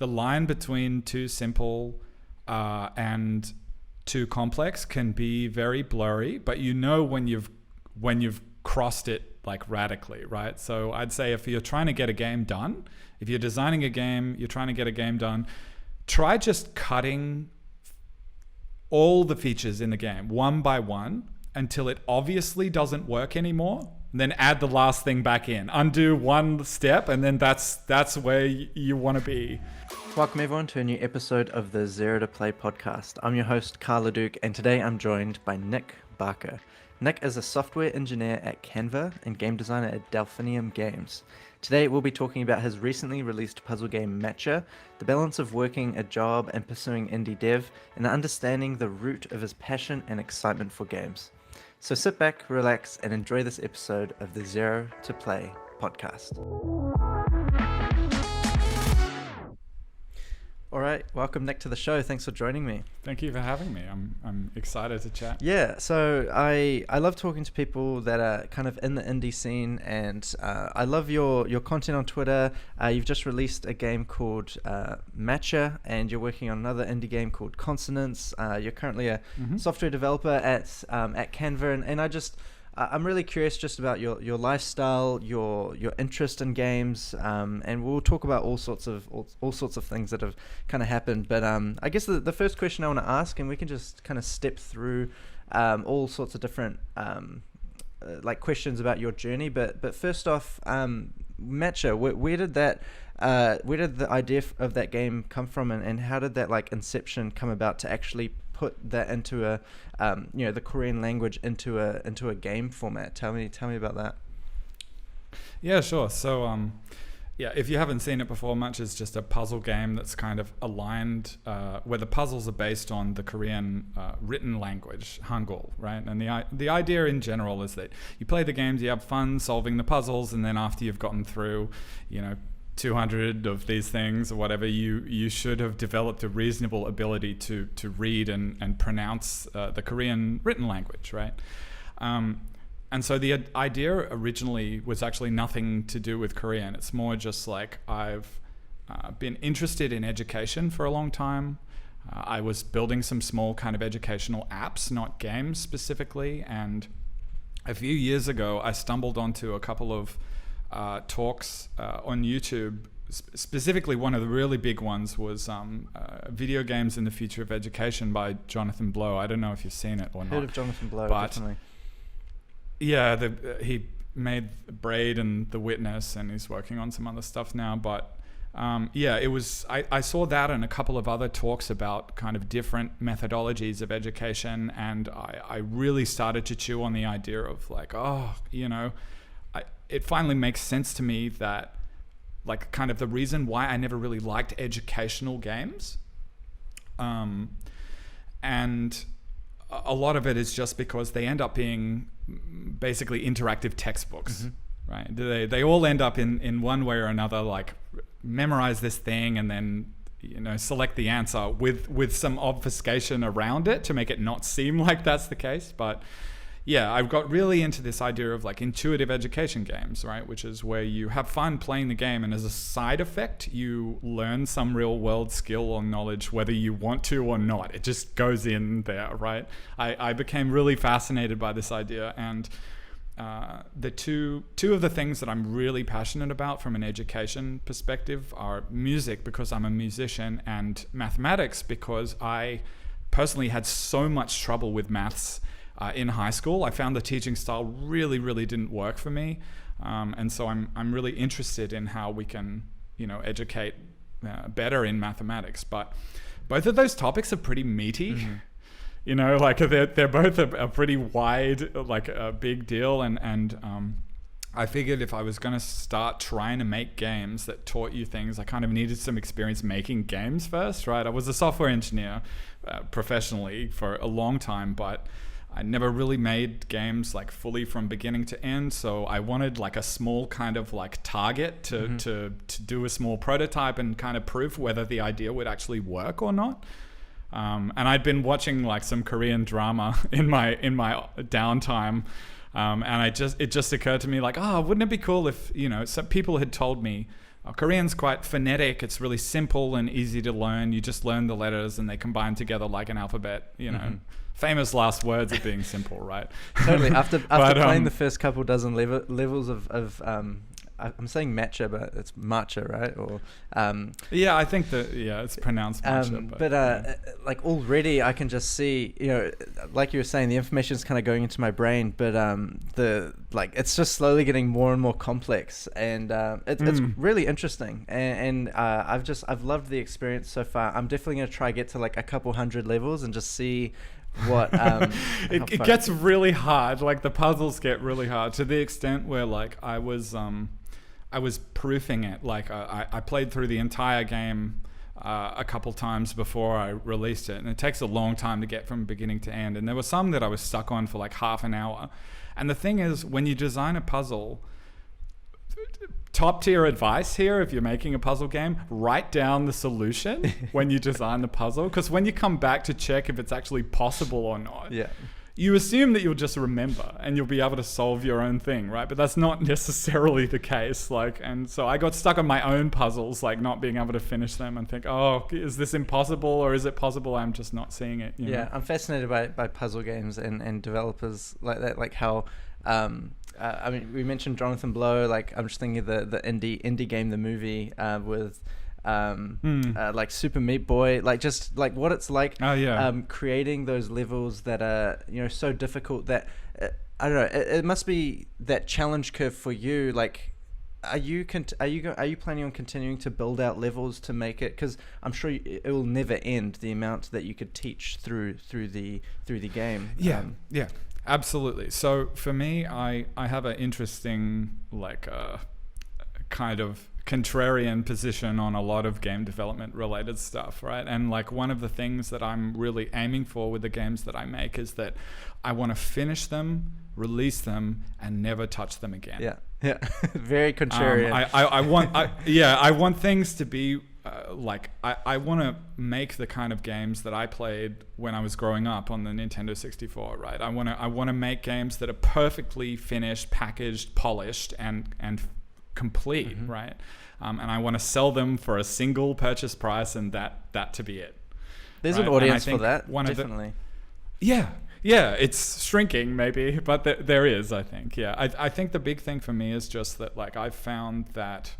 the line between too simple and too complex can be very blurry, but you know when you've crossed it like radically, right? So I'd say if you're trying to get a game done, if you're designing a game, you're trying to get a game done, try just cutting all the features in the game one by one until it obviously doesn't work anymore. Then add the last thing back in. Undo one step, and then that's where you want to be. Welcome everyone to a new episode of the Zero to Play podcast. I'm your host, Carl Leduc, and today I'm joined by Nic Barker. Nic is a software engineer at Canva and game designer at Delphinium Games. Today we'll be talking about his recently released puzzle game Matcha, the balance of working a job and pursuing indie dev, and understanding the root of his passion and excitement for games. So sit back, relax, and enjoy this episode of the Zero to Play podcast. All right, welcome Nic to the show. Thanks for joining me. Thank you for having me. I'm excited to chat. Yeah, so I love talking to people that are kind of in the indie scene, and I love your content on Twitter. You've just released a game called Matcha, and you're working on another indie game called Consonance. You're currently a software developer at Canva, and I'm really curious just about your lifestyle, your interest in games, and we'll talk about all sorts of things that have kind of happened. But I guess the first question I want to ask, and we can just kind of step through all sorts of different like questions about your journey. But first off, Matcha, where did the idea of that game come from, and how did that like inception come about to actually put that into a the Korean language into a game format? Tell me about that. Yeah, sure. So if you haven't seen it before, Matcha is just a puzzle game that's kind of aligned where the puzzles are based on the Korean written language, Hangul, right? And the idea in general is that you play the games, you have fun solving the puzzles, and then after you've gotten through 200 of these things or whatever, you should have developed a reasonable ability to read and pronounce the Korean written language, right? And so the idea originally was actually nothing to do with Korean. It's more just like I've been interested in education for a long time. I was building some small kind of educational apps, not games specifically. And a few years ago, I stumbled onto a couple of talks on YouTube. Specifically, one of the really big ones was Video Games in the Future of Education by Jonathan Blow. I don't know if you've seen it or not. Heard of Jonathan Blow, but definitely. Yeah, he made Braid and The Witness, and he's working on some other stuff now. But it was. I saw that and a couple of other talks about kind of different methodologies of education, and I really started to chew on the idea of like, it finally makes sense to me that like kind of the reason why I never really liked educational games, and a lot of it is just because they end up being basically interactive textbooks, right? They all end up in one way or another, like memorize this thing and then select the answer with some obfuscation around it to make it not seem like that's the case. But yeah, I've got really into this idea of like intuitive education games, right? Which is where you have fun playing the game, and as a side effect, you learn some real world skill or knowledge, whether you want to or not. It just goes in there, right? I became really fascinated by this idea, and the two of the things that I'm really passionate about from an education perspective are music, because I'm a musician, and mathematics, because I personally had so much trouble with maths in high school. I found the teaching style really, really didn't work for me, and so I'm really interested in how we can, educate better in mathematics. But both of those topics are pretty meaty. Like they're both a pretty wide, like a big deal, and I figured if I was going to start trying to make games that taught you things, I kind of needed some experience making games first, right? I was a software engineer professionally for a long time, but I never really made games like fully from beginning to end, so I wanted like a small kind of like target to do a small prototype and kind of prove whether the idea would actually work or not. And I'd been watching like some Korean drama in my downtime, and it just occurred to me like, wouldn't it be cool if some people had told me Korean's quite phonetic. It's really simple and easy to learn. You just learn the letters and they combine together like an alphabet, you know. Famous last words of being simple, right? Totally. After playing the first couple dozen levels of I'm saying matcha, but it's matcha, right? Or yeah, I think that it's pronounced matcha. But like already, I can just see, you know, like you were saying, the information is kind of going into my brain, but it's just slowly getting more and more complex, and it's really interesting, and I've loved the experience so far. I'm definitely gonna try get to like a couple hundred levels and just see what it gets really hard. Like the puzzles get really hard to the extent where like I was proofing it. Like I played through the entire game a couple times before I released it, and it takes a long time to get from beginning to end, and there were some that I was stuck on for like half an hour. And the thing is, when you design a puzzle, top tier advice here, if you're making a puzzle game, write down the solution when you design the puzzle, because when you come back to check if it's actually possible or not, you assume that you'll just remember and you'll be able to solve your own thing, right? But that's not necessarily the case. Like, and so I got stuck on my own puzzles, like not being able to finish them and think, oh, is this impossible or is it possible? I'm just not seeing it. You know? I'm fascinated by puzzle games and developers like that, like how I mean, we mentioned Jonathan Blow. Like, I'm just thinking of the indie game, the movie with like Super Meat Boy. Like, just like what it's like. Creating those levels that are, you know, so difficult that I don't know. It must be that challenge curve for you. Like, are you planning on continuing to build out levels to make it? Because I'm sure it will never end, the amount that you could teach through the game. Yeah. Absolutely. So for me, I have an interesting, like, kind of contrarian position on a lot of game development related stuff, right? And like one of the things that I'm really aiming for with the games that I make is that I want to finish them, release them, and never touch them again. Yeah. Very contrarian. I want things to be like I want to make the kind of games that I played when I was growing up on the Nintendo 64, right? I want to make games that are perfectly finished, packaged, polished, and complete, right? And I want to sell them for a single purchase price, and that to be it. There's an audience for that, definitely. Yeah, it's shrinking maybe, but there is, I think. Yeah, I think the big thing for me is just that, like, I've found that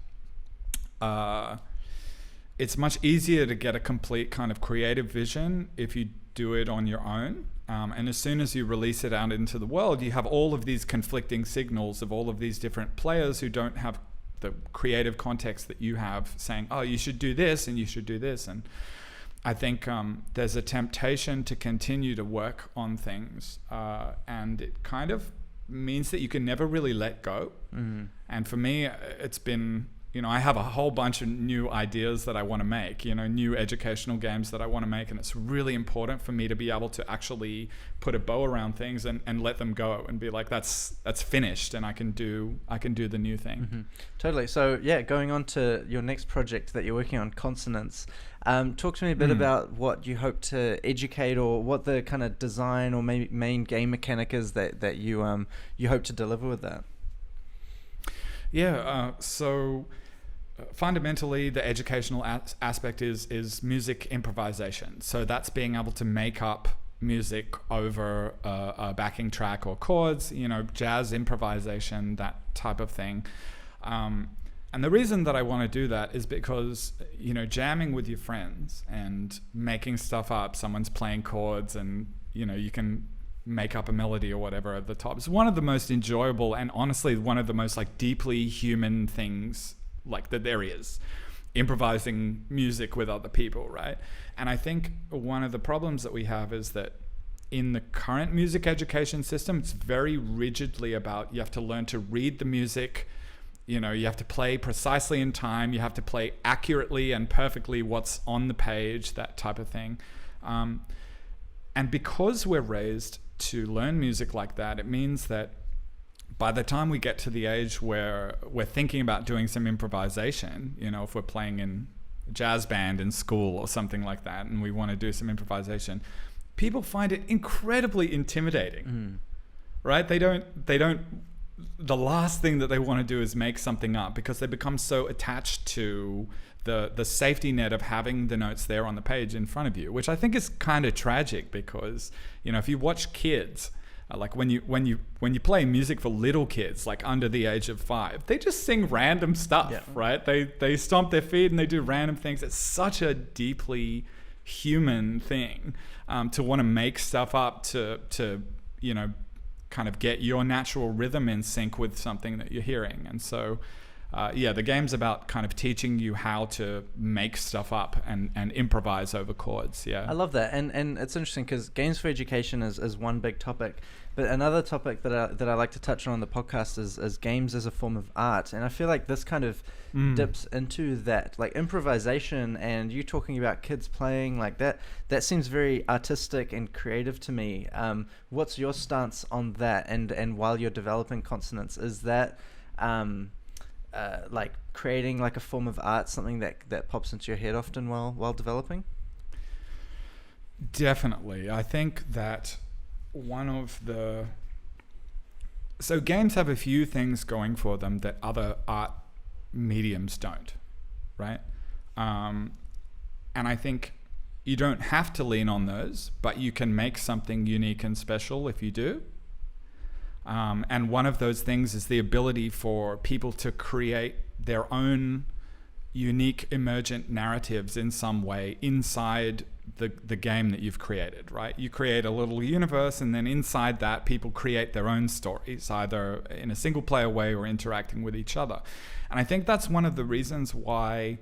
it's much easier to get a complete kind of creative vision if you do it on your own. And as soon as you release it out into the world, you have all of these conflicting signals of all of these different players who don't have the creative context that you have, saying, oh, you should do this and you should do this. And I think there's a temptation to continue to work on things, and it kind of means that you can never really let go. And for me, it's been, you know, I have a whole bunch of new ideas that I want to make, you know, new educational games that I want to make, and it's really important for me to be able to actually put a bow around things and let them go and be like, that's finished, and I can do the new thing. Totally. So yeah, going on to your next project that you're working on, Consonance. Talk to me a bit about what you hope to educate, or what the kind of design or maybe main game mechanic is that you hope to deliver with that. So fundamentally, the educational aspect is music improvisation. So that's being able to make up music over a backing track or chords, you know, jazz improvisation, that type of thing. And the reason that I want to do that is because, you know, jamming with your friends and making stuff up, someone's playing chords and, you know, you can make up a melody or whatever at the top. It's one of the most enjoyable and honestly one of the most like deeply human things like that there is, improvising music with other people, right? And I think one of the problems that we have is that in the current music education system, it's very rigidly about you have to learn to read the music, you know, you have to play precisely in time, you have to play accurately and perfectly what's on the page, that type of thing. And because we're raised to learn music like that, it means that by the time we get to the age where we're thinking about doing some improvisation, you know, if we're playing in a jazz band in school or something like that, and we want to do some improvisation, people find it incredibly intimidating, right? They don't the last thing that they want to do is make something up, because they become so attached to the safety net of having the notes there on the page in front of you, which I think is kind of tragic, because, if you watch kids, like when you play music for little kids, like under the age of 5, they just sing random stuff, right? They stomp their feet and they do random things. It's such a deeply human thing to want to make stuff up to kind of get your natural rhythm in sync with something that you're hearing. And so the game's about kind of teaching you how to make stuff up and improvise over chords. I love that. And it's interesting because games for education is one big topic, but another topic that I like to touch on the podcast is games as a form of art. And I feel like this kind of dips into that, like improvisation, and you talking about kids playing like that seems very artistic and creative to me. What's your stance on that? And while you're developing consonants, is that like creating like a form of art, something that pops into your head often while developing? Definitely. I think that so games have a few things going for them that other art mediums don't, right? And I think you don't have to lean on those, but you can make something unique and special if you do. And one of those things is the ability for people to create their own unique emergent narratives in some way inside the game that you've created, right? You create a little universe, and then inside that, people create their own stories, either in a single player way or interacting with each other. And I think that's one of the reasons why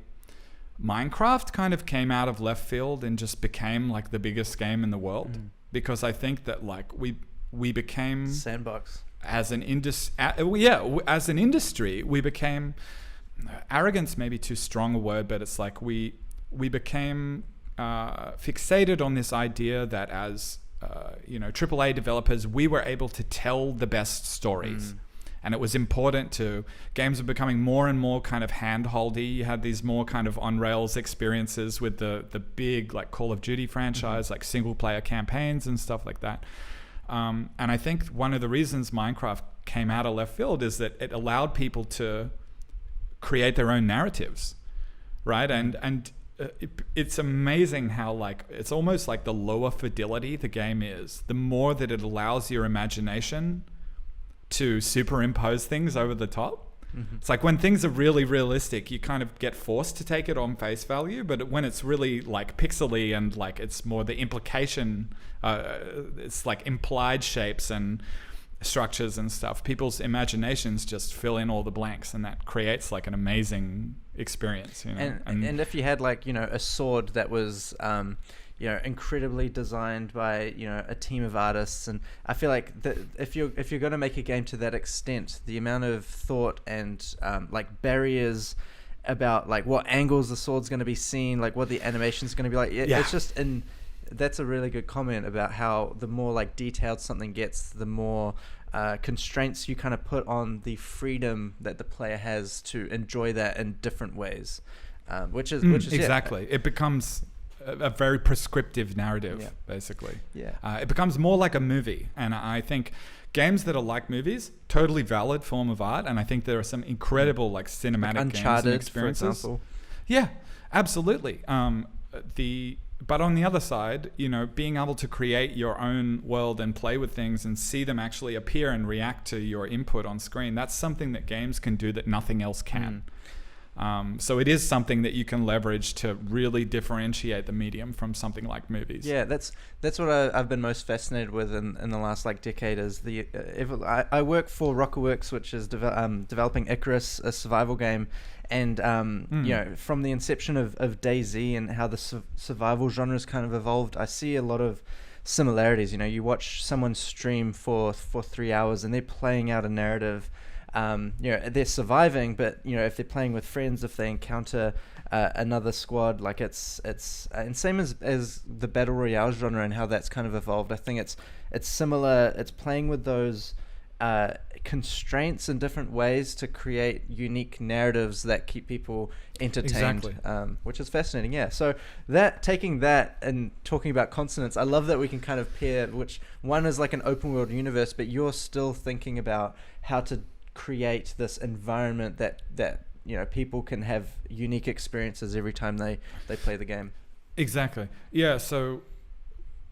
Minecraft kind of came out of left field and just became like the biggest game in the world. Because I think that like we became sandbox as an as an industry. We became, arrogance maybe too strong a word, but it's like we became fixated on this idea that as AAA developers, we were able to tell the best stories. And it was important games are becoming more and more kind of hand-holdy. You had these more kind of on-rails experiences with the big like Call of Duty franchise, like single-player campaigns and stuff like that. And I think one of the reasons Minecraft came out of left field is that it allowed people to create their own narratives, right? And it's amazing how like it's almost like the lower fidelity the game is, the more that it allows your imagination to superimpose things over the top. It's like when things are really realistic, you kind of get forced to take it on face value, but when it's really like pixely and like it's more the implication, it's like implied shapes and structures and stuff, people's imaginations just fill in all the blanks, and that creates like an amazing experience. And if you had like a sword that was incredibly designed by a team of artists, and I feel like if you're going to make a game to that extent, the amount of thought and like barriers about like what angles the sword's going to be seen, like what the animation's going to be like, it's just that's a really good comment about how the more like detailed something gets, the more constraints you kind of put on the freedom that the player has to enjoy that in different ways, which is exactly. It becomes a very prescriptive narrative, basically. It becomes more like a movie, and I think games that are like movies, totally valid form of art, and I think there are some incredible like cinematic like games and experiences. For example. Yeah, absolutely. But on the other side, being able to create your own world and play with things and see them actually appear and react to your input on screen, that's something that games can do that nothing else can. So it is something that you can leverage to really differentiate the medium from something like movies. Yeah, that's what I've been most fascinated with in the last like decade. Is I work for Rocketworks, which is developing Icarus, a survival game, and from the inception of DayZ and how the survival genre's kind of evolved, I see a lot of similarities. You watch someone stream for 3 hours and they're playing out a narrative. They're surviving, but if they're playing with friends, if they encounter another squad, like it's and same as the battle royale genre and how that's kind of evolved. I think it's similar. It's playing with those constraints and different ways to create unique narratives that keep people entertained. Exactly. Which is fascinating. Yeah. So taking that and talking about consonants, I love that we can kind of pair, which one is like an open world universe, but you're still thinking about how to create this environment that people can have unique experiences every time they play the game. Exactly. Yeah. So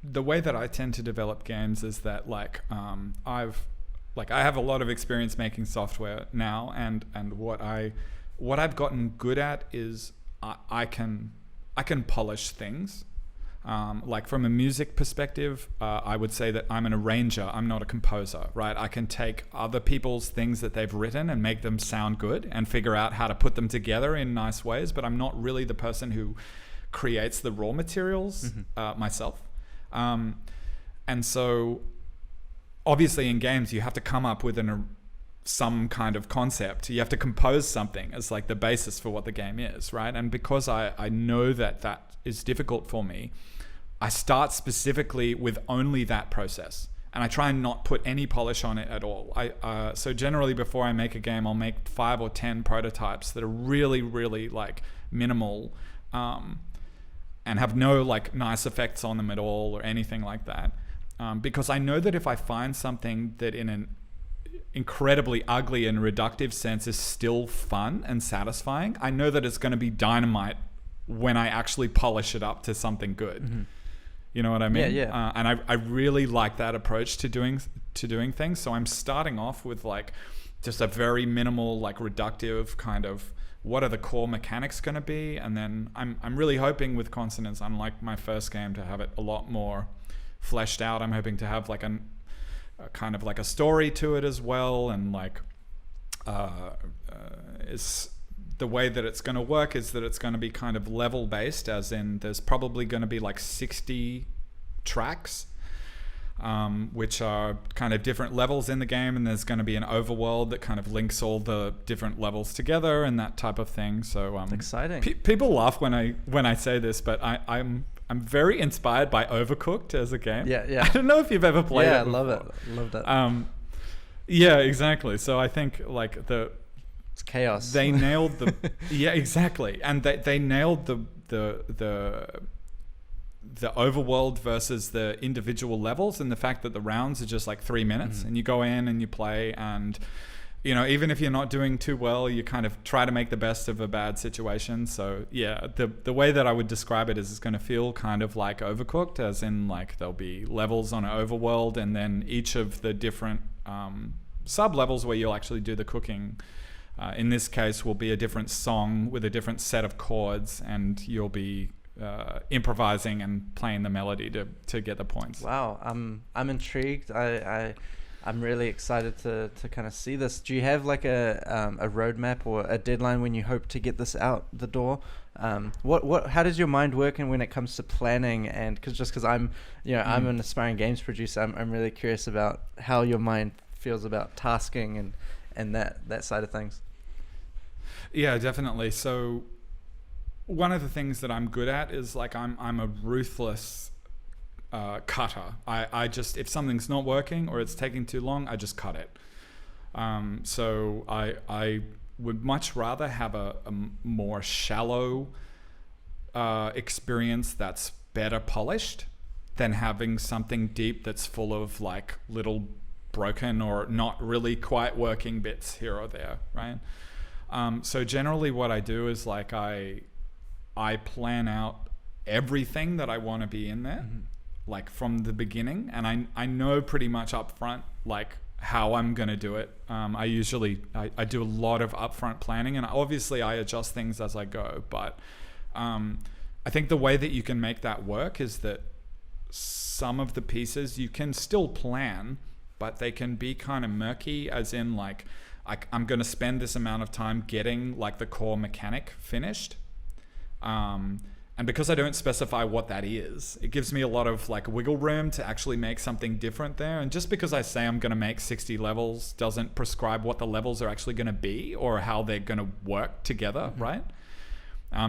the way that I tend to develop games is that I have a lot of experience making software now, and what I've gotten good at is I can polish things. From a music perspective, I would say that I'm an arranger. I'm not a composer, right? I can take other people's things that they've written and make them sound good and figure out how to put them together in nice ways, but I'm not really the person who creates the raw materials myself. And so obviously in games, you have to come up with some kind of concept. You have to compose something as like the basis for what the game is, right? And because I know that is difficult for me, I start specifically with only that process. And I try and not put any polish on it at all. So generally before I make a game, I'll make 5 or 10 prototypes that are really, really like minimal, and have no like nice effects on them at all or anything like that. Because I know that if I find something that in an incredibly ugly and reductive sense is still fun and satisfying, I know that it's going to be dynamite when I actually polish it up to something good. Mm-hmm. You know what I mean? Yeah. And I really like that approach to doing things. So I'm starting off with like just a very minimal, like reductive kind of, what are the core mechanics going to be? And then I'm really hoping with consonants, unlike my first game, to have it a lot more fleshed out. I'm hoping to have like a kind of like a story to it as well. And like, is the way that it's going to work is that it's going to be kind of level based, as in there's probably going to be like 60 tracks, which are kind of different levels in the game, and there's going to be an overworld that kind of links all the different levels together and that type of thing. So exciting. People laugh when I say this, but I'm very inspired by Overcooked as a game. Yeah. I don't know if you've ever played it. Yeah, I love it. Loved it. Yeah, exactly. So I think like it's chaos. They nailed the yeah, exactly, and they nailed the overworld versus the individual levels, and the fact that the rounds are just like 3 minutes, and you go in and you play, and even if you're not doing too well, you kind of try to make the best of a bad situation. So yeah, the way that I would describe it is it's going to feel kind of like Overcooked, as in like there'll be levels on an overworld, and then each of the different sub levels where you'll actually do the cooking. In this case, will be a different song with a different set of chords, and you'll be improvising and playing the melody to get the points. Wow, I'm intrigued. I'm really excited to kind of see this. Do you have like a roadmap or a deadline when you hope to get this out the door? How does your mind work, and when it comes to planning? And because I'm an aspiring games producer, I'm really curious about how your mind feels about tasking and that side of things. Yeah, definitely. So one of the things that I'm good at is like I'm a ruthless cutter. I just, if something's not working or it's taking too long, I just cut it. So I would much rather have a more shallow experience that's better polished than having something deep that's full of like little broken or not really quite working bits here or there, right? So generally what I do is like I plan out everything that I want to be in there, like from the beginning, and I know pretty much up front like how I'm going to do it. I do a lot of upfront planning, and obviously I adjust things as I go, but I think the way that you can make that work is that some of the pieces you can still plan, but they can be kind of murky, as in like I'm going to spend this amount of time getting like the core mechanic finished. And because I don't specify what that is, it gives me a lot of like wiggle room to actually make something different there. And just because I say I'm going to make 60 levels doesn't prescribe what the levels are actually going to be or how they're going to work together, right?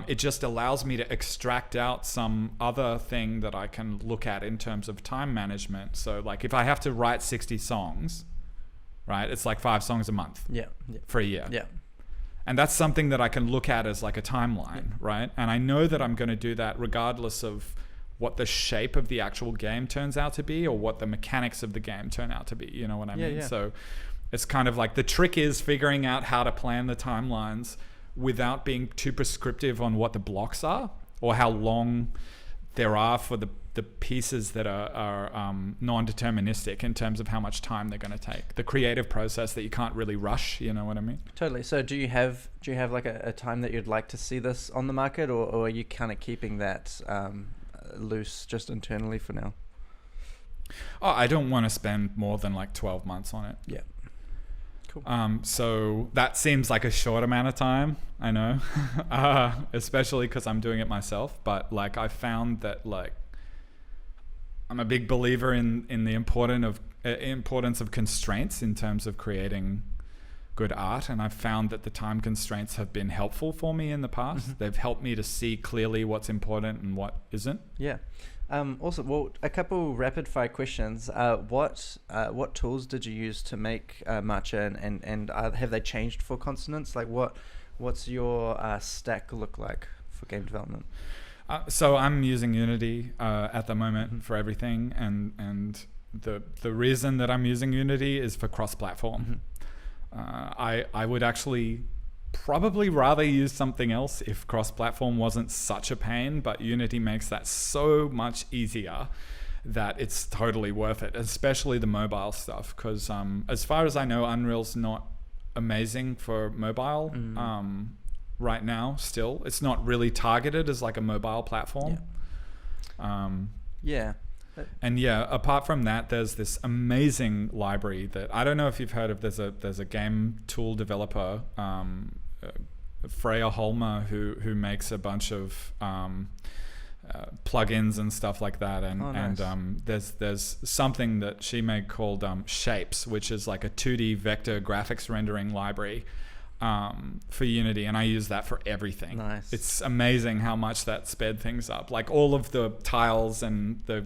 It just allows me to extract out some other thing that I can look at in terms of time management. So like if I have to write 60 songs, right? It's like 5 songs a month for a year. Yeah. And that's something that I can look at as like a timeline, right? And I know that I'm going to do that regardless of what the shape of the actual game turns out to be or what the mechanics of the game turn out to be. You know what I mean? Yeah. So it's kind of like the trick is figuring out how to plan the timelines without being too prescriptive on what the blocks are or how long there are for the pieces that are non-deterministic in terms of how much time they're going to take. The creative process that you can't really rush, you know what I mean? Totally. So do you have like a time that you'd like to see this on the market, or are you kind of keeping that loose just internally for now? Oh, I don't want to spend more than like 12 months on it. Yeah. Cool. So that seems like a short amount of time, I know, especially because I'm doing it myself. But like I found that like I'm a big believer in the importance of constraints in terms of creating good art, and I've found that the time constraints have been helpful for me in the past. They've helped me to see clearly what's important and what isn't. Yeah. Also, well, a couple rapid fire questions. What tools did you use to make Matcha, and have they changed for Consonance? Like, what's your stack look like for game development? So I'm using Unity at the moment for everything, and the reason that I'm using Unity is for cross-platform. I would actually probably rather use something else if cross-platform wasn't such a pain, but Unity makes that so much easier that it's totally worth it, especially the mobile stuff, because as far as I know, Unreal's not amazing for mobile right now. Still, it's not really targeted as like a mobile platform. And yeah, apart from that, there's this amazing library that I don't know if you've heard of. There's a game tool developer, Freya Holmer, who makes a bunch of plugins and stuff like that. And there's something that she made called Shapes, which is like a 2D vector graphics rendering library for Unity, and I use that for everything. Nice. It's amazing how much that sped things up. Like all of the tiles and the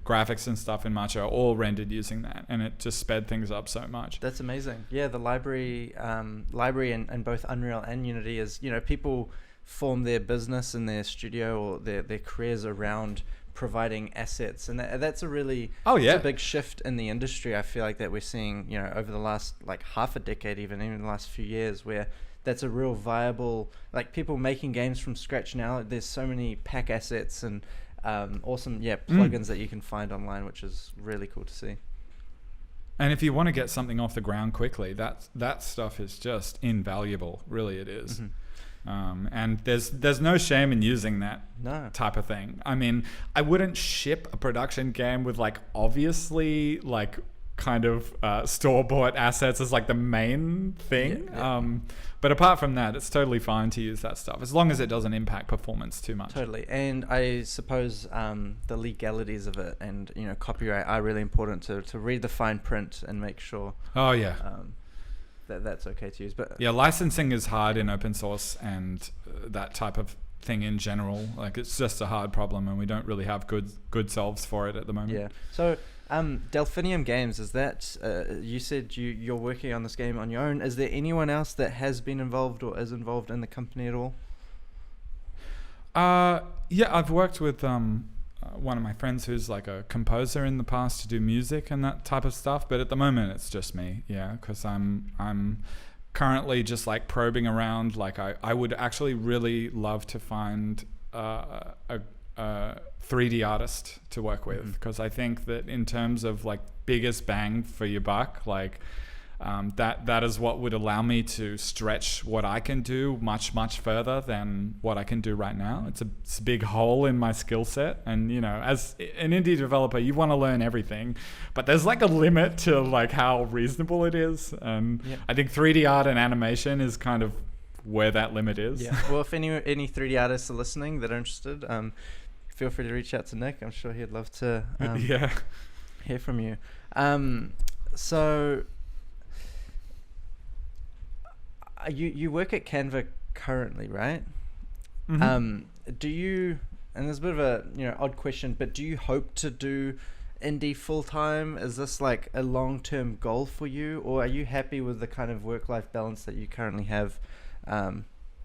graphics and stuff in Matcha are all rendered using that, and it just sped things up so much. That's amazing. Yeah, the library in both Unreal and Unity is, people form their business and their studio or their careers around providing assets, and that's a really a big shift in the industry. I feel like that we're seeing over the last like half a decade, even the last few years, where that's a real viable, like, people making games from scratch now. There's so many pack assets and awesome plugins that you can find online, which is really cool to see. And if you want to get something off the ground quickly, that stuff is just invaluable. Really, it is. And there's no shame in using that type of thing. I mean, I wouldn't ship a production game with like obviously like kind of store-bought assets as like the main thing. But apart from that, it's totally fine to use that stuff as long as it doesn't impact performance too much. Totally. And I suppose the legalities of it and copyright are really important to read the fine print and make sure. That's okay to use. But yeah, licensing is hard in open source and that type of thing in general. Like, it's just a hard problem, and we don't really have good solves for it at the moment. Yeah. So Delphinium Games, is that you said you're working on this game on your own? Is there anyone else that has been involved or is involved in the company at all? Yeah, I've worked with one of my friends who's like a composer in the past to do music and that type of stuff, but at the moment it's just me. Yeah, because I'm currently just like probing around. Like I would actually really love to find a 3D artist to work with, because I think that in terms of like biggest bang for your buck, like that is what would allow me to stretch what I can do much further than what I can do right now. It's a big hole in my skill set, and as an indie developer, you want to learn everything, but there's like a limit to like how reasonable it is, and I think 3D art and animation is kind of where that limit is. Yeah. Well, if any 3D artists are listening that are interested, feel free to reach out to Nick. I'm sure he'd love to hear from you. So you work at Canva currently, right? Do you, and there's a bit of a odd question, but do you hope to do indie full time? Is this like a long-term goal for you, or are you happy with the kind of work-life balance that you currently have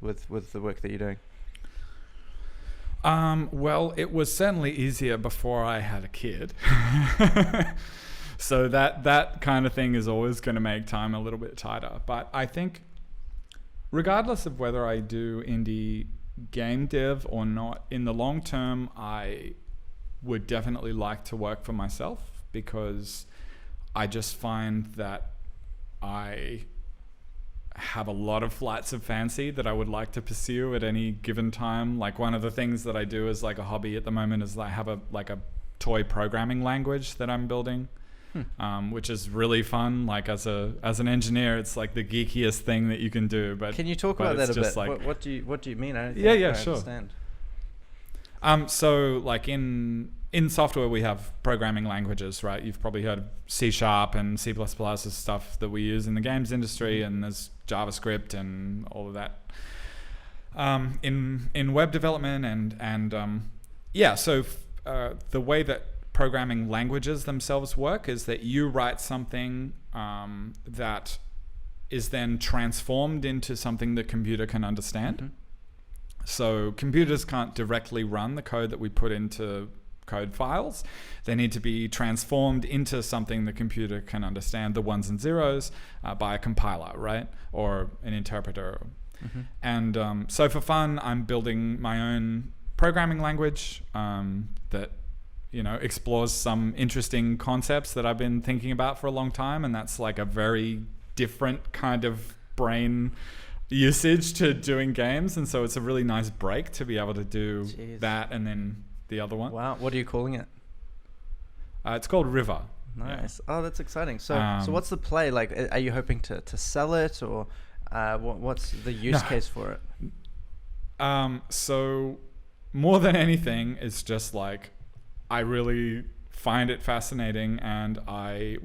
with the work that you're doing? Well, it was certainly easier before I had a kid. So that kind of thing is always going to make time a little bit tighter. But I think regardless of whether I do indie game dev or not, in the long term, I would definitely like to work for myself, because I just find that I have a lot of flights of fancy that I would like to pursue at any given time. Like, one of the things that I do as like a hobby at the moment is I have a toy programming language that I'm building. Which is really fun. Like, as an engineer, it's like the geekiest thing that you can do. But can you talk about that a bit? Like, what do you mean? I don't sure. understand. So like in software, we have programming languages, right? You've probably heard of C# and C++ as stuff that we use in the games industry, and there's JavaScript and all of that in web development and So the way that programming languages themselves work is that you write something that is then transformed into something the computer can understand. Mm-hmm. So computers can't directly run the code that we put into code files. They need to be transformed into something the computer can understand, the ones and zeros, by a compiler, right? Or an interpreter. Mm-hmm. And so for fun, I'm building my own programming language that explores some interesting concepts that I've been thinking about for a long time, and that's like a very different kind of brain usage to doing games, and so it's a really nice break to be able to do that and then the other one. Wow, what are you calling it? It's called River. Nice. Yeah. Oh, that's exciting. So what's the play like? Are you hoping to sell it, or what's the use case for it? So more than anything, it's just like, I really find it fascinating, and I've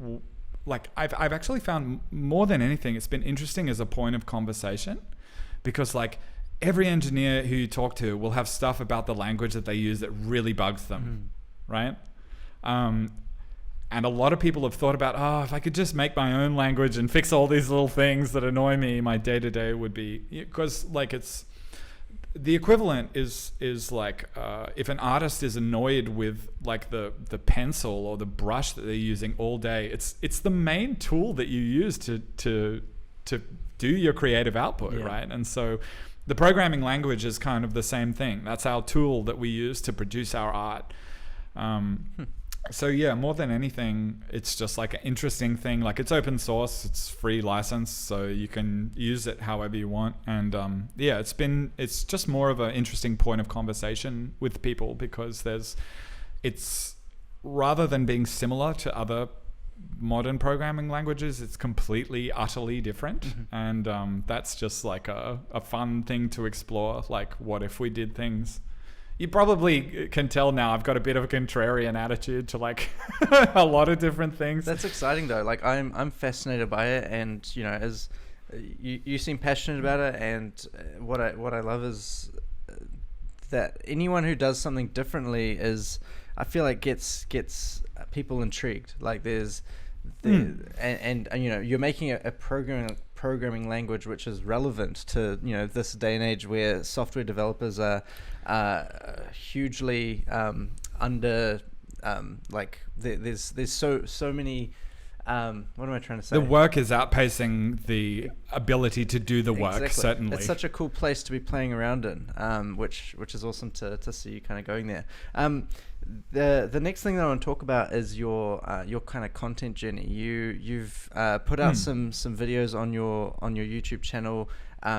actually found, more than anything, it's been interesting as a point of conversation, because like every engineer who you talk to will have stuff about the language that they use that really bugs them, right? And a lot of people have thought about, if I could just make my own language and fix all these little things that annoy me, my day-to-day would be, because like it's, the equivalent is like if an artist is annoyed with like the pencil or the brush that they're using all day, it's the main tool that you use to do your creative output, right? And so the programming language is kind of the same thing. That's our tool that we use to produce our art. So yeah, more than anything, it's just like an interesting thing. Like, it's open source, it's free license, so you can use it however you want. And it's just more of an interesting point of conversation with people, because it's rather than being similar to other modern programming languages, it's completely, utterly different. Mm-hmm. And that's just like a fun thing to explore. Like, what if we did things? You probably can tell now I've got a bit of a contrarian attitude to like a lot of different things. That's exciting though. Like, I'm fascinated by it, and as you seem passionate about it, and what I love is that anyone who does something differently is, I feel like, gets people intrigued. Like, and you're making a programming language which is relevant to this day and age, where software developers are hugely under there's so many what am I trying to say? The work is outpacing the ability to do the work. Exactly. Certainly, it's such a cool place to be playing around in, which is awesome to see you kind of going there. The next thing that I want to talk about is your kind of content journey. You've put out some videos on your YouTube channel,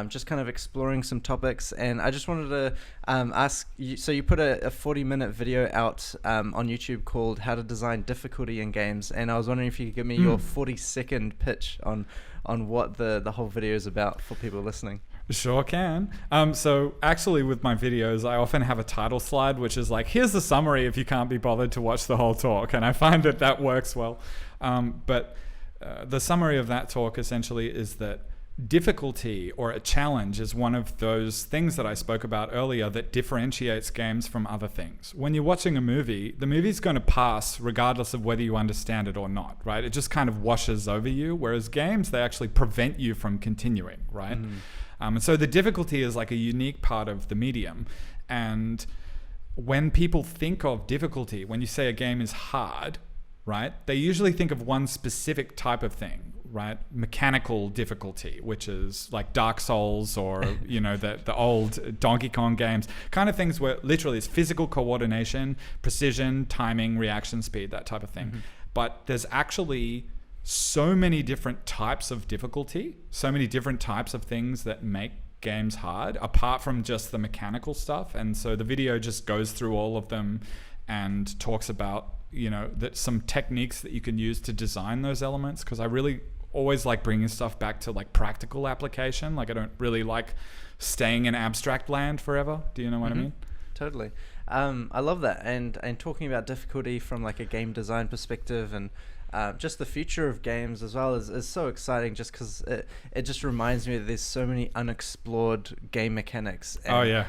just kind of exploring some topics, and I just wanted to ask you. So you put a 40-minute video out on YouTube called "How to Design Difficulty in Games," and I was wondering if you could give me your 40-second pitch on what the whole video is about for people listening. Sure can. So actually, with my videos, I often have a title slide, which is like, here's the summary if you can't be bothered to watch the whole talk. And I find that works well. But the summary of that talk essentially is that difficulty or a challenge is one of those things that I spoke about earlier that differentiates games from other things. When you're watching a movie, the movie's going to pass regardless of whether you understand it or not, right? It just kind of washes over you, whereas games, they actually prevent you from continuing, right? And so the difficulty is like a unique part of the medium. And when people think of difficulty, when you say a game is hard, right, they usually think of one specific type of thing, right? Mechanical difficulty, which is like Dark Souls or, you know, the old Donkey Kong games, kind of things where literally it's physical coordination, precision, timing, reaction speed, that type of thing. But there's actually so many different types of difficulty, so many different types of things that make games hard, apart from just the mechanical stuff. And so the video just goes through all of them and talks about, you know, that some techniques that you can use to design those elements, because I really always like bringing stuff back to like practical application. Like I don't really like staying in abstract land forever. Do you know what I mean? Totally. I love that. And talking about difficulty from like a game design perspective, and just the future of games as well is so exciting, just because it just reminds me that there's so many unexplored game mechanics. And,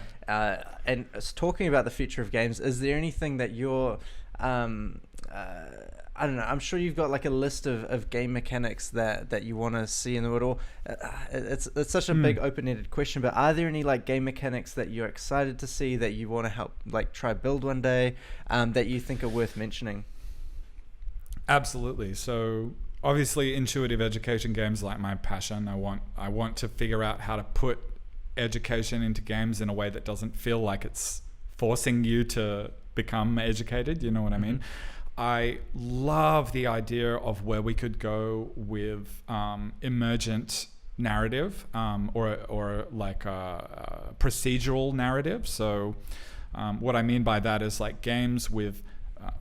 and talking about the future of games, is there anything that you're I don't know, I'm sure you've got like a list of game mechanics that you want to see in the world. It's such a big open-ended question, but are there any like game mechanics that you're excited to see, that you want to help like try build one day, that you think are worth mentioning? Absolutely. So obviously intuitive education games like my passion. I want to figure out how to put education into games in a way that doesn't feel like it's forcing you to become educated. You know what I mean? I love the idea of where we could go with emergent narrative, or like a procedural narrative. So what I mean by that is like games with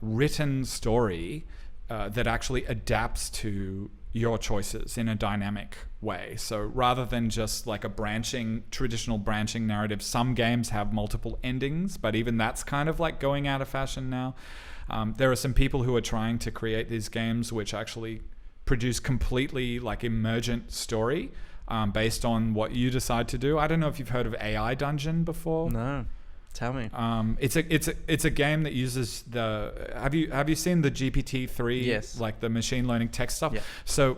written story that actually adapts to your choices in a dynamic way. So rather than just like a traditional branching narrative, some games have multiple endings, but even that's kind of like going out of fashion now. There are some people who are trying to create these games which actually produce completely like emergent story based on what you decide to do. I don't know if you've heard of AI Dungeon before. No. Tell me. It's a game that uses have you seen the GPT-3? Yes. Like the machine learning text stuff. Yeah. So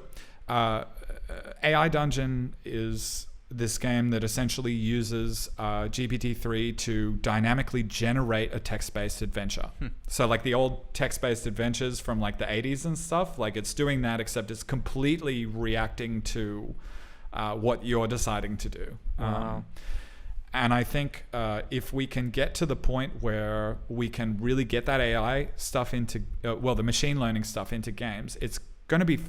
AI Dungeon is this game that essentially uses GPT-3 to dynamically generate a text-based adventure. So like the old text-based adventures from like the 80s and stuff, like it's doing that, except it's completely reacting to what you're deciding to do. Wow. And I think if we can get to the point where we can really get that AI stuff into, the machine learning stuff into games, it's going to be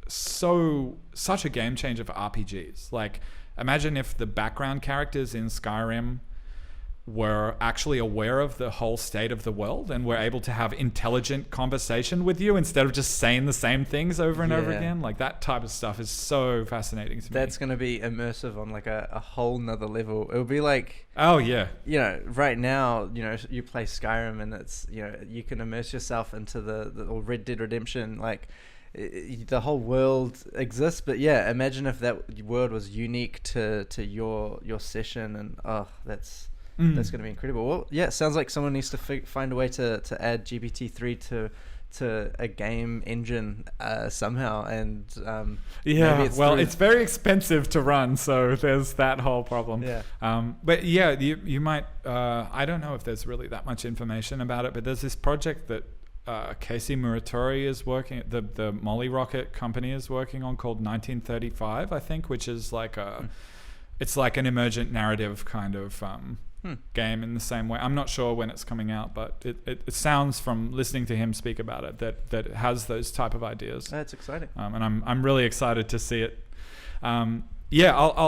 such a game changer for RPGs. Like, imagine if the background characters in Skyrim were actually aware of the whole state of the world and were able to have intelligent conversation with you instead of just saying the same things over and over again. Like that type of stuff is so fascinating to me. That's going to be immersive on like a whole nother level. It'll be like, oh yeah, you know, right now, you know, you play Skyrim and it's, you know, you can immerse yourself into or Red Dead Redemption, like the whole world exists. But yeah, imagine if that world was unique to your session, and that's going to be incredible. Well, yeah, it sounds like someone needs to find a way to add GPT-3 to a game engine somehow. And it's very expensive to run, so there's that whole problem. But yeah, you might I don't know if there's really that much information about it, but there's this project that Casey Muratori is working, the Molly Rocket company is working on, called 1935, I think, which is like it's like an emergent narrative kind of game in the same way. I'm not sure when it's coming out, but it sounds, from listening to him speak about it, that it has those type of ideas. That's exciting. And I'm really excited to see it. I'll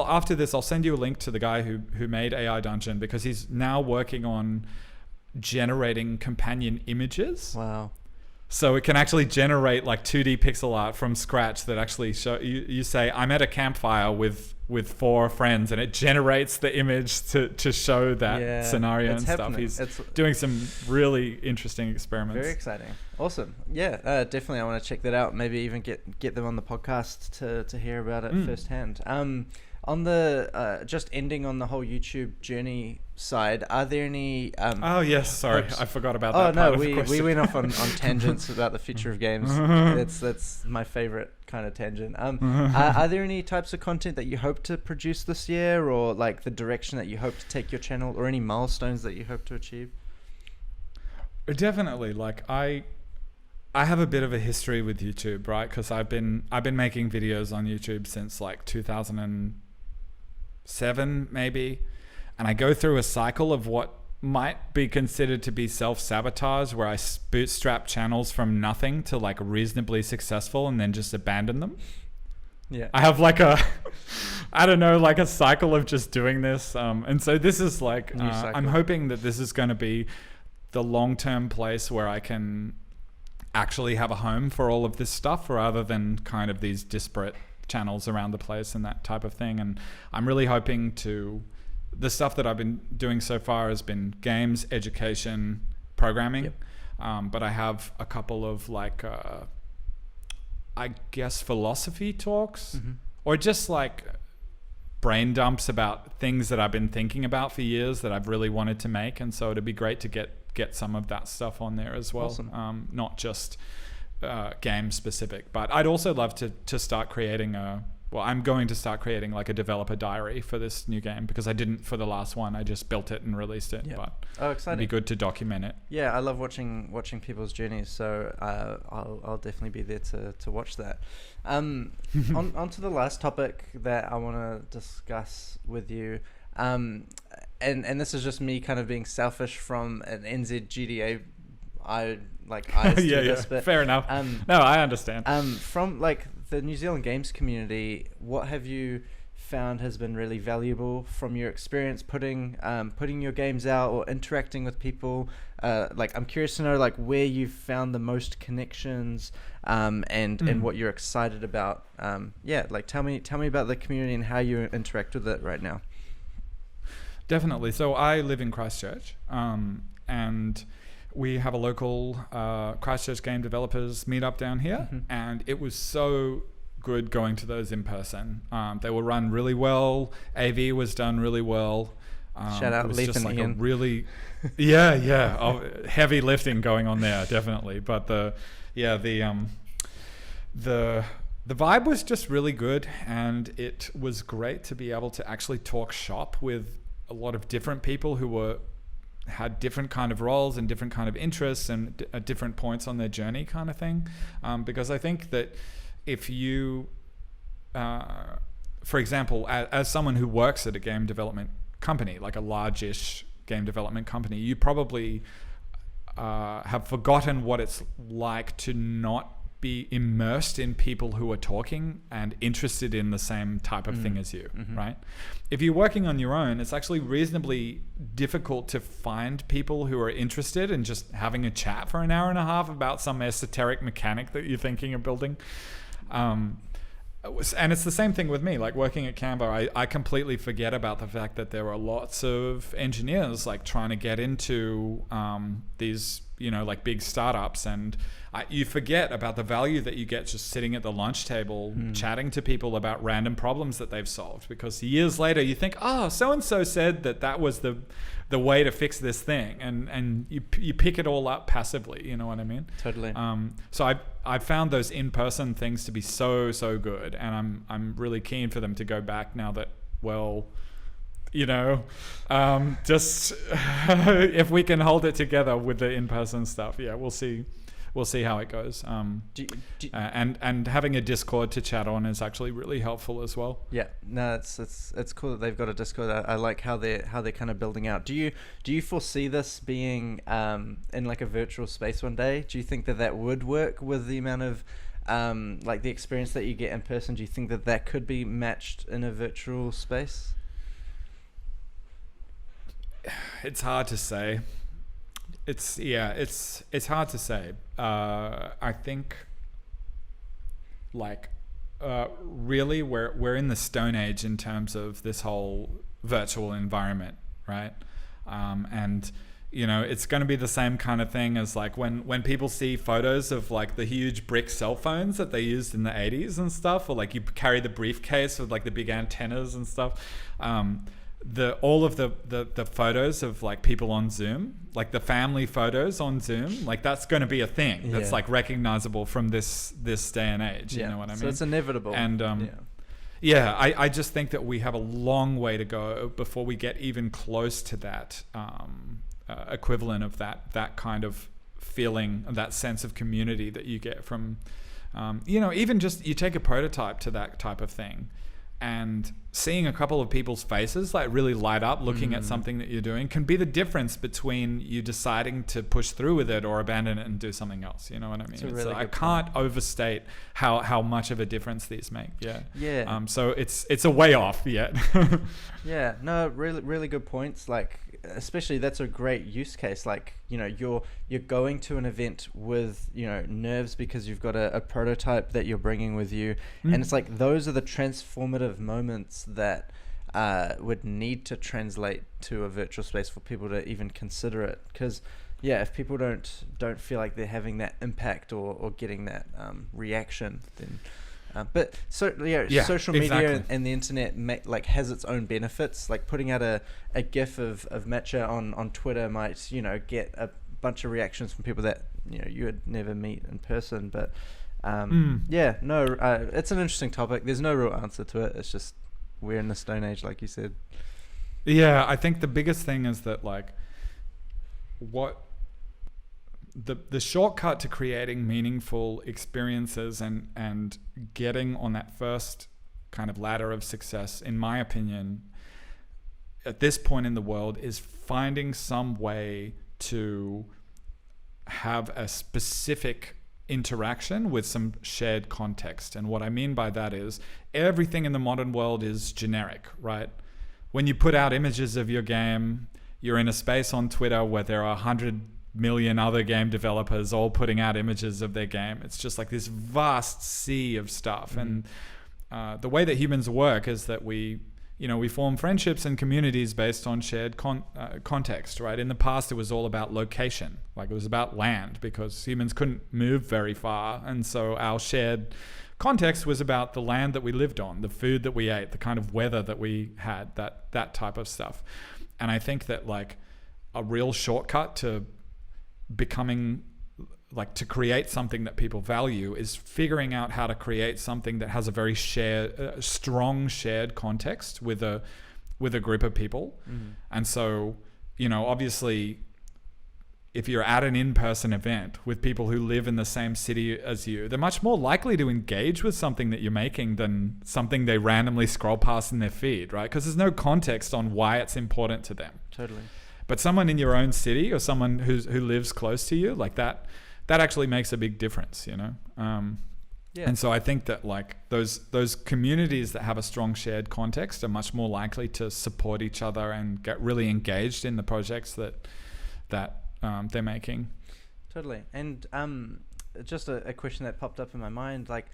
after this I'll send you a link to the guy who made AI Dungeon, because he's now working on generating companion images. Wow. So it can actually generate like 2D pixel art from scratch that actually show you say, I'm at a campfire with 4 friends, and it generates the image to show that scenario and stuff. He's doing some really interesting experiments. Very exciting. Awesome. Yeah, definitely. I want to check that out. Maybe even get them on the podcast to hear about it firsthand. On the just ending on the whole YouTube journey side, are there any oh yes, sorry, I forgot about that. Oh no, we went off on tangents about the future of games. That's my favorite kind of tangent. Are there any types of content that you hope to produce this year, or like the direction that you hope to take your channel, or any milestones that you hope to achieve? Definitely. Like I have a bit of a history with YouTube, right? Because I've been making videos on YouTube since like 2007 maybe, and I go through a cycle of what might be considered to be self-sabotage, where I bootstrap channels from nothing to like reasonably successful and then just abandon them. Yeah, I have like a like a cycle of just doing this, and so this is like I'm hoping that this is going to be the long-term place where I can actually have a home for all of this stuff, rather than kind of these disparate channels around the place and that type of thing. And I'm really hoping the stuff that I've been doing so far has been games, education, programming. But I have a couple of like I guess philosophy talks, or just like brain dumps about things that I've been thinking about for years that I've really wanted to make. And so it'd be great to get some of that stuff on there as well. Awesome. Not just game specific, but I'd also love to start creating I'm going to start creating like a developer diary for this new game, because I didn't for the last one. I just built it and released it. But exciting. It'd be good to document it. Yeah, I love watching people's journeys, so I'll definitely be there to watch that. On to the last topic that I want to discuss with you. And this is just me kind of being selfish from an NZGDA eyes to this, but fair enough. No, I understand. From like the New Zealand games community, what have you found has been really valuable from your experience putting your games out or interacting with people? Like I'm curious to know like where you've found the most connections, and what you're excited about. Like tell me about the community and how you interact with it right now. Definitely. So I live in Christchurch, and we have a local Christchurch game developers meetup down here, and it was so good going to those in person. They were run really well. AV was done really well. Shout out, it was Leaf just and like Ian. a really, heavy lifting going on there, definitely. But the vibe was just really good, and it was great to be able to actually talk shop with a lot of different people who had different kind of roles and different kind of interests and at different points on their journey kind of thing. Because I think that if you, for example, as someone who works at a game development company, like a large-ish game development company, you probably have forgotten what it's like to not be immersed in people who are talking and interested in the same type of thing as you, right? If you're working on your own, it's actually reasonably difficult to find people who are interested in just having a chat for an hour and a half about some esoteric mechanic that you're thinking of building. And it's the same thing with me, like working at Canva. I completely forget about the fact that there are lots of engineers like trying to get into these, like big startups, and you forget about the value that you get just sitting at the lunch table chatting to people about random problems that they've solved, because years later you think, so-and-so said that was the way to fix this thing, and you pick it all up passively, you know what I mean? Totally. So I found those in-person things to be so good, and I'm really keen for them to go back now that, just if we can hold it together with the in-person stuff, we'll see how it goes. And having a Discord to chat on is actually really helpful as well. Yeah, no, it's cool that they've got a Discord. I like how they're kind of building out. Do you foresee this being in like a virtual space one day? Do you think that would work with the amount of like the experience that you get in person? Do you think that could be matched in a virtual space? It's hard to say. it's hard to say. I think like really we're in the Stone Age in terms of this whole virtual environment, right? And you know, it's going to be the same kind of thing as like when people see photos of like the huge brick cell phones that they used in the 80s and stuff, or like you carry the briefcase with like the big antennas and stuff. All of the photos of like people on Zoom, like the family photos on Zoom, like that's going to be a thing that's like recognizable from this day and age. You know what I mean? So it's inevitable. And I just think that we have a long way to go before we get even close to that equivalent of that kind of feeling, that sense of community that you get from, even just you take a prototype to that type of thing, and seeing a couple of people's faces like really light up looking at something that you're doing can be the difference between you deciding to push through with it or abandon it and do something else. You know what I mean? I can't overstate how much of a difference these make. So it's a way off yet. Really good points. Like, especially that's a great use case. Like, you know, you're going to an event with, you know, nerves because you've got a prototype that you're bringing with you, and it's like those are the transformative moments that would need to translate to a virtual space for people to even consider it. Because if people don't feel like they're having that impact or getting that reaction, then social media and the internet has its own benefits. Like putting out a GIF of Matcha on Twitter might, you know, get a bunch of reactions from people that, you know, you would never meet in person. But it's an interesting topic. There's no real answer to it. It's just we're in the Stone Age, like you said. Yeah, I think the biggest thing is that like what the shortcut to creating meaningful experiences and getting on that first kind of ladder of success, in my opinion, at this point in the world, is finding some way to have a specific interaction with some shared context. And what I mean by that is everything in the modern world is generic, right? When you put out images of your game, you're in a space on Twitter where there are 100 million other game developers all putting out images of their game. It's just like this vast sea of stuff. And the way that humans work is that we form friendships and communities based on shared context, right? In the past, it was all about location. Like it was about land because humans couldn't move very far. And so our shared context was about the land that we lived on, the food that we ate, the kind of weather that we had, that type of stuff. And I think that like a real shortcut to becoming to create something that people value is figuring out how to create something that has a very strong shared context with a group of people. And so, you know, obviously if you're at an in-person event with people who live in the same city as you, they're much more likely to engage with something that you're making than something they randomly scroll past in their feed, right? Because there's no context on why it's important to them. Totally. But someone in your own city or someone who lives close to you, like that actually makes a big difference, you know? And so I think that like those communities that have a strong shared context are much more likely to support each other and get really engaged in the projects that they're making. Totally. And just a question that popped up in my mind, like,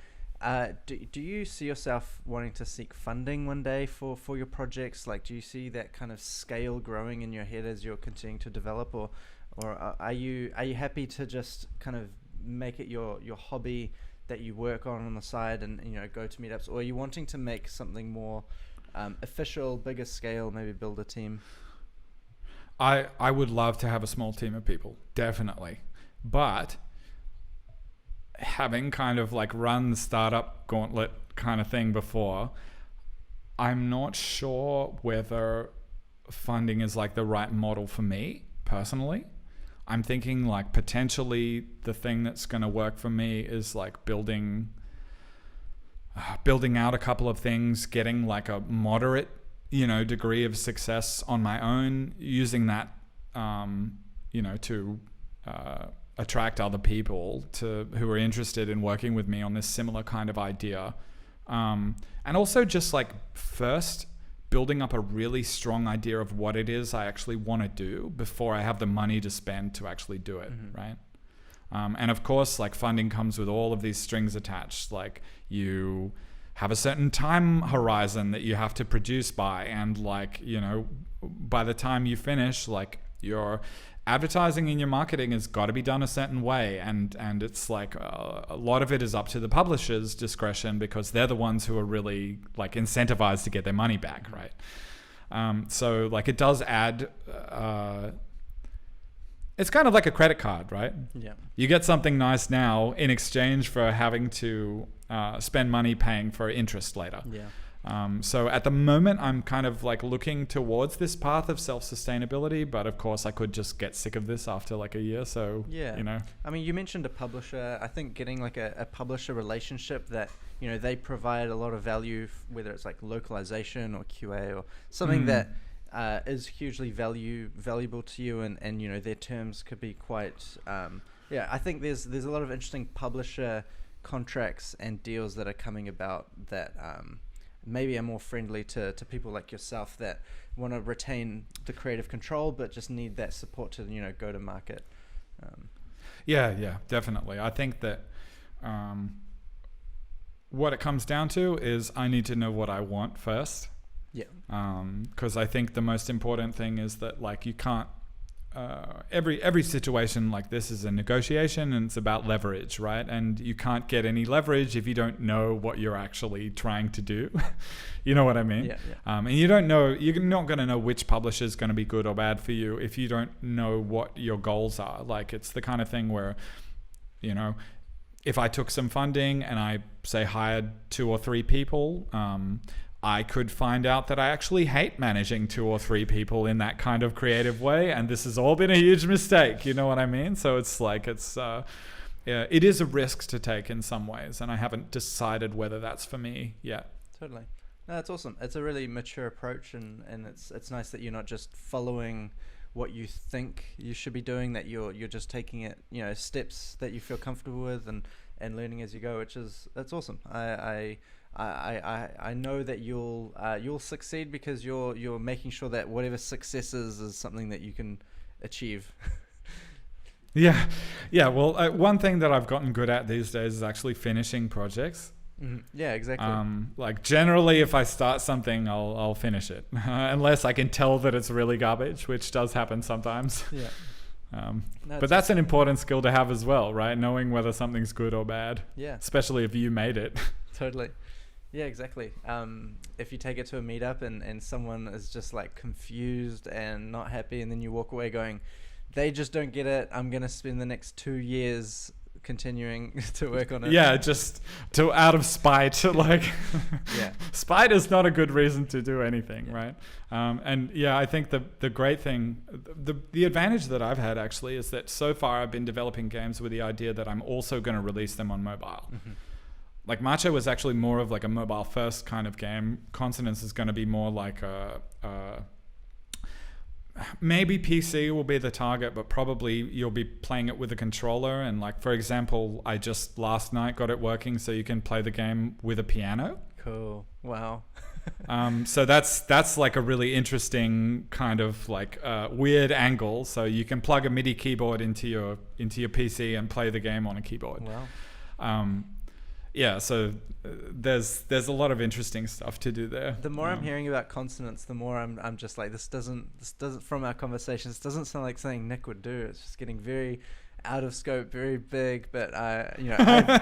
do you see yourself wanting to seek funding one day for your projects? Like, do you see that kind of scale growing in your head as you're continuing to develop, or are you happy to just kind of make it your hobby that you work on the side and, you know, go to meetups, or are you wanting to make something more official, bigger scale, maybe build a team? I would love to have a small team of people, definitely, but having kind of like run the startup gauntlet kind of thing before, I'm not sure whether funding is like the right model for me personally. I'm thinking like potentially the thing that's going to work for me is like building out a couple of things, getting like a moderate, you know, degree of success on my own, using that, to attract other people who are interested in working with me on this similar kind of idea. And also just like first building up a really strong idea of what it is I actually want to do before I have the money to spend to actually do it, right? And of course, like, funding comes with all of these strings attached. Like, you have a certain time horizon that you have to produce by, and like, you know, by the time you finish, like, your advertising and your marketing has got to be done a certain way, and it's like a lot of it is up to the publisher's discretion, because they're the ones who are really like incentivized to get their money back, right? So like, it does add it's kind of like a credit card, right? Yeah. You get something nice now in exchange for having to spend money paying for interest later. Yeah. So at the moment, I'm kind of like looking towards this path of self-sustainability, but of course I could just get sick of this after like a year. So, yeah, you know. I mean, you mentioned a publisher. I think getting like a publisher relationship that, you know, they provide a lot of value, whether it's like localization or QA or something that is hugely valuable to you, and you know, their terms could be quite I think there's a lot of interesting publisher contracts and deals that are coming about that maybe are more friendly to people like yourself that want to retain the creative control but just need that support to, you know, go to market. Yeah, definitely. I think that what it comes down to is I need to know what I want first. Yeah. Because I think the most important thing is that, like, you can't. Every situation like this is a negotiation, and it's about leverage, right? And you can't get any leverage if you don't know what you're actually trying to do. You know what I mean? Yeah. And you don't know. You're not going to know which publisher is going to be good or bad for you if you don't know what your goals are. Like, it's the kind of thing where, you know, if I took some funding and I say hired 2 or 3 people, I could find out that I actually hate managing 2 or 3 people in that kind of creative way, and this has all been a huge mistake. You know what I mean? So it's like, it is a risk to take in some ways, and I haven't decided whether that's for me yet. Totally. No, that's awesome. It's a really mature approach, and it's nice that you're not just following what you think you should be doing, that you're just taking it, you know, steps that you feel comfortable with and learning as you go, that's awesome. I know that you'll succeed because you're making sure that whatever success is something that you can achieve. Yeah. Well, one thing that I've gotten good at these days is actually finishing projects. Yeah, exactly. Like, generally, if I start something, I'll finish it, unless I can tell that it's really garbage, which does happen sometimes. Yeah. But that's an important skill to have as well, right? Knowing whether something's good or bad. Yeah. Especially if you made it. Totally. Yeah, exactly. If you take it to a meetup and someone is just like confused and not happy, and then you walk away going, they just don't get it, I'm going to spend the next 2 years continuing to work on it. Yeah, just out of spite. Like, yeah. Spite is not a good reason to do anything, right? And yeah, I think the great thing, the advantage that I've had actually is that so far I've been developing games with the idea that I'm also going to release them on mobile. Like, Matcha was actually more of like a mobile first kind of game. Consonance is going to be more like maybe PC will be the target, but probably you'll be playing it with a controller. And like, for example, I just last night got it working so you can play the game with a piano. Cool. Wow. So that's like a really interesting kind of like weird angle. So you can plug a MIDI keyboard into your PC and play the game on a keyboard. Wow. Yeah, so there's a lot of interesting stuff to do there. The more I'm hearing about consonants, the more I'm just like, this doesn't from our conversations, this doesn't sound like something Nic would do. It's just getting very out of scope, very big. But I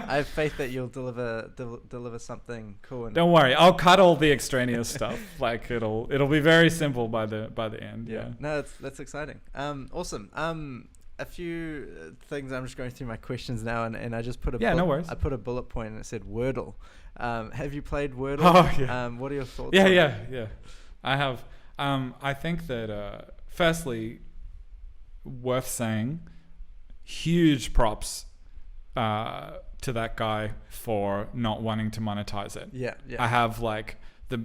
have faith that you'll deliver something cool. And don't worry, I'll cut all the extraneous stuff. Like, it'll be very simple by the end. Yeah. No, that's exciting. Awesome. A few things. I'm just going through my questions now, and I just put no worries. I put a bullet point and it said Wordle. Have you played Wordle? Oh, yeah. What are your thoughts? Yeah. I have. I think that firstly, worth saying, huge props to that guy for not wanting to monetize it. Yeah. I have like the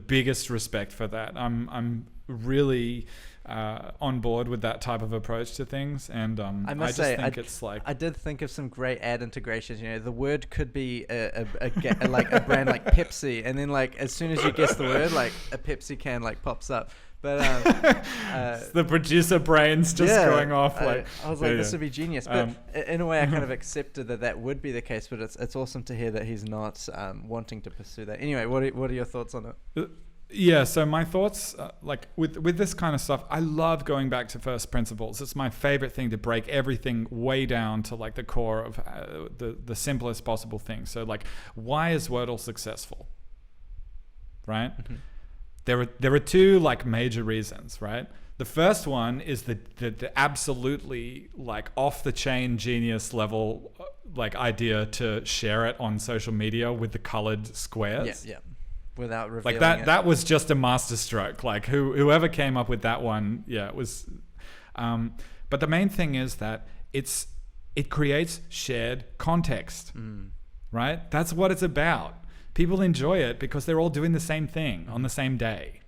biggest respect for that. I'm really on board with that type of approach to things, and I must say, it's like I did think of some great ad integrations. You know, the word could be like a brand like Pepsi, and then like as soon as you guess the word, like a Pepsi can like pops up. But the producer brains just going off. Like I was like, this would be genius. But in a way, I kind of accepted that would be the case. But it's awesome to hear that he's not wanting to pursue that. Anyway, what are your thoughts on it? Yeah, so my thoughts, like with this kind of stuff, I love going back to first principles. It's my favorite thing to break everything way down to like the core of the simplest possible thing. So like, why is Wordle successful? Right? Mm-hmm. There are two like major reasons, right? The first one is the absolutely like off the chain genius level like idea to share it on social media with the colored squares. Yeah. Without revealing like it. That was just a masterstroke. Like whoever came up with that one, it was. But the main thing is that it creates shared context, right? That's what it's about. People enjoy it because they're all doing the same thing on the same day.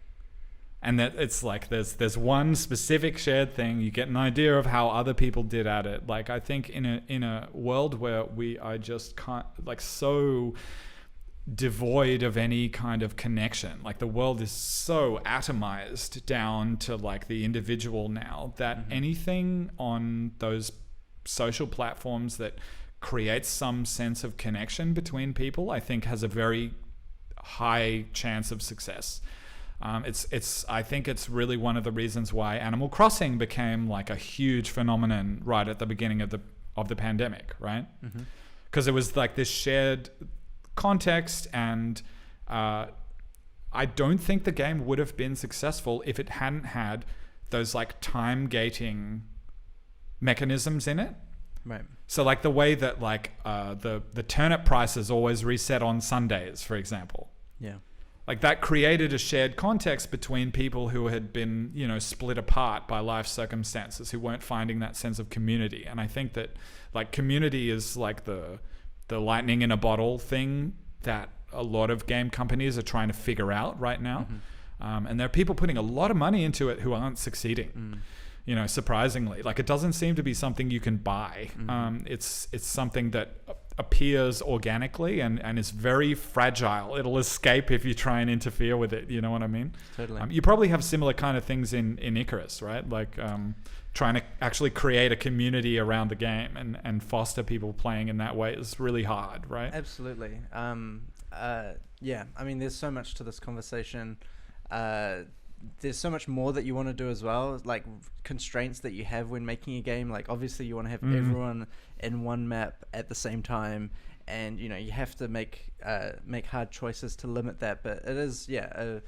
And that it's like there's one specific shared thing. You get an idea of how other people did at it. Like I think in a world where we are just can't like so devoid of any kind of connection, like the world is so atomized down to like the individual now, that anything on those social platforms that creates some sense of connection between people, I think has a very high chance of success. I think it's really one of the reasons why Animal Crossing became like a huge phenomenon right at the beginning of the pandemic, right? Because it was like this shared context, and I don't think the game would have been successful if it hadn't had those like time gating mechanisms in it. Right. So like the way that like the turnip prices always reset on Sundays, for example. Yeah. Like that created a shared context between people who had been, split apart by life circumstances, who weren't finding that sense of community. And I think that like community is like the lightning in a bottle thing that a lot of game companies are trying to figure out right now. And there are people putting a lot of money into it who aren't succeeding. Surprisingly, like it doesn't seem to be something you can buy. It's something that appears organically and is very fragile. It'll escape if you try and interfere with it. You know what I mean? Totally. You probably have similar kind of things in Icarus, right? Like trying to actually create a community around the game and foster people playing in that way is really hard, right? Absolutely. Yeah, I mean, there's so much to this conversation. There's so much more that you want to do as well, like constraints that you have when making a game. Like obviously you want to have everyone in one map at the same time, and you have to make hard choices to limit that. But it is a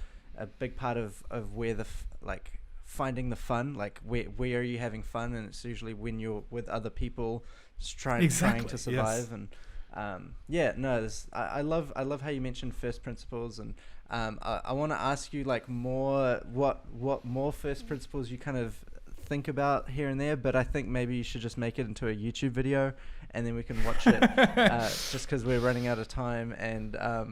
big part of where like finding the fun, like where are you having fun, and it's usually when you're with other people just trying to survive. Yes. And I love how you mentioned first principles, and I want to ask you like what more first principles you kind of think about here and there, but I think maybe you should just make it into a YouTube video and then we can watch it just because we're running out of time, and I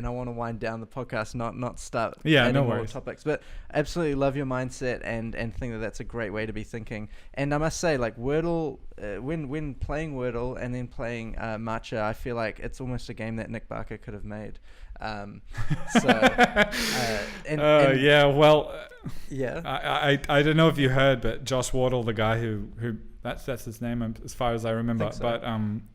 want to wind down the podcast, not start adding more topics. But absolutely love your mindset and think that that's a great way to be thinking. And I must say, like Wordle, when playing Wordle and then playing Matcha, I feel like it's almost a game that Nic Barker could have made. I don't know if you heard, but Josh Wardle, the guy who that's his name as far as I remember, but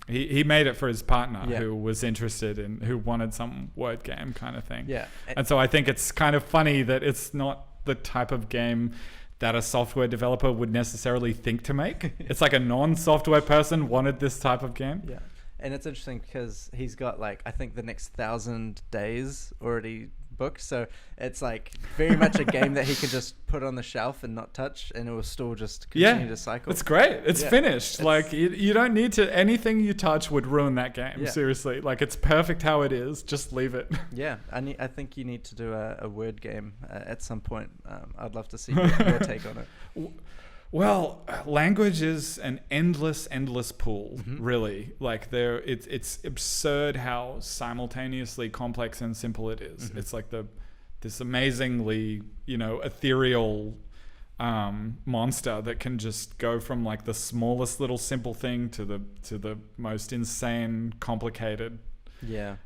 he made it for his partner who was interested in, who wanted some word game kind of thing. And so I think it's kind of funny that it's not the type of game that a software developer would necessarily think to make. It's like a non-software person wanted this type of game. And it's interesting because he's got like, I think the next 1,000 days already booked. So it's like very much a game that he could just put on the shelf and not touch, and it will still just continue to cycle. It's great. It's finished. Like you don't need to, anything you touch would ruin that game. Seriously. Like it's perfect how it is. Just leave it. I think you need to do a word game at some point. I'd love to see your take on it. Well, language is an endless pool, really. Like it's absurd how simultaneously complex and simple it is. It's like this amazingly, ethereal monster that can just go from like the smallest little simple thing to the most insane complicated. Yeah.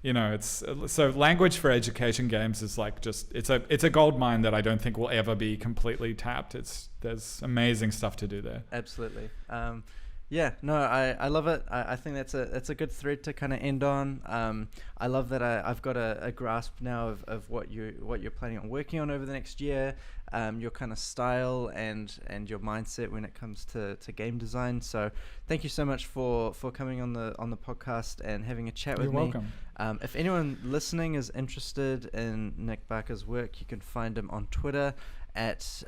It's so language for education games is like it's a gold mine that I don't think will ever be completely tapped. There's amazing stuff to do there. Absolutely. I love it. I think that's a good thread to kind of end on. I love that I've got a grasp now of what you're planning on working on over the next year, your kind of style and your mindset when it comes to game design. So thank you so much for coming on the podcast and having a chat with me. You're welcome. If anyone listening is interested in Nic Barker's work, you can find him on Twitter at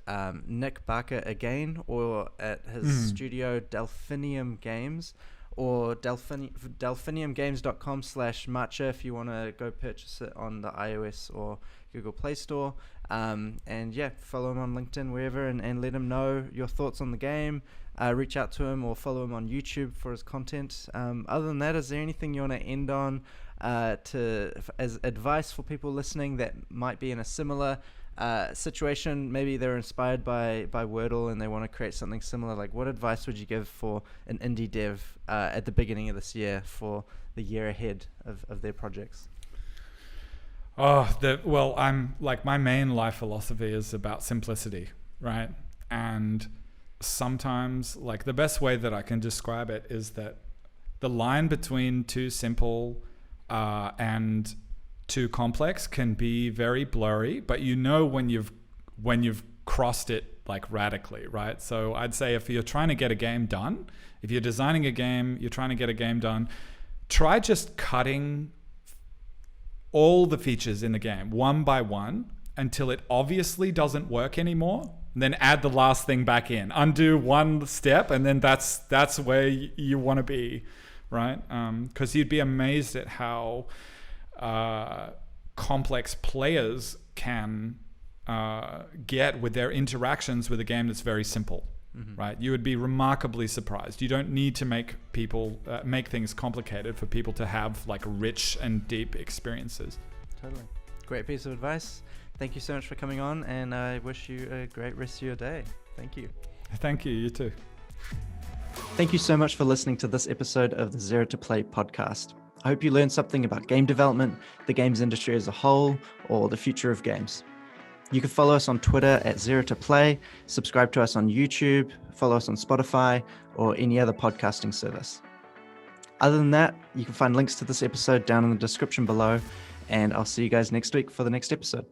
Nic Barker again, or at his studio Delphinium Games, or delphiniumgames.com/matcha if you want to go purchase it on the iOS or Google Play Store. Follow him on LinkedIn, wherever, and let him know your thoughts on the game. Reach out to him or follow him on YouTube for his content. Other than that, is there anything you want to end on as advice for people listening that might be in a similar situation? Maybe they're inspired by Wordle and they want to create something similar. Like, what advice would you give for an indie dev at the beginning of this year for the year ahead of their projects? I'm like, my main life philosophy is about simplicity, right? And sometimes, like, the best way that I can describe it is that the line between too simple and too complex can be very blurry, but when you've crossed it like radically, right? So I'd say if you're trying to get a game done, if you're designing a game, you're trying to get a game done, try just cutting all the features in the game one by one until it obviously doesn't work anymore. Then add the last thing back in, undo one step, and then that's where you want to be, right? Because you'd be amazed at how complex players can get with their interactions with a game that's very simple, right? You would be remarkably surprised. You don't need to make people make things complicated for people to have like rich and deep experiences. Totally. Great piece of advice. Thank you so much for coming on, and I wish you a great rest of your day. Thank you. Thank you. You too. Thank you so much for listening to this episode of the Zero to Play podcast. I hope you learned something about game development, the games industry as a whole, or the future of games. You can follow us on Twitter at Zero to Play, subscribe to us on YouTube, follow us on Spotify, or any other podcasting service. Other than that, you can find links to this episode down in the description below, and I'll see you guys next week for the next episode.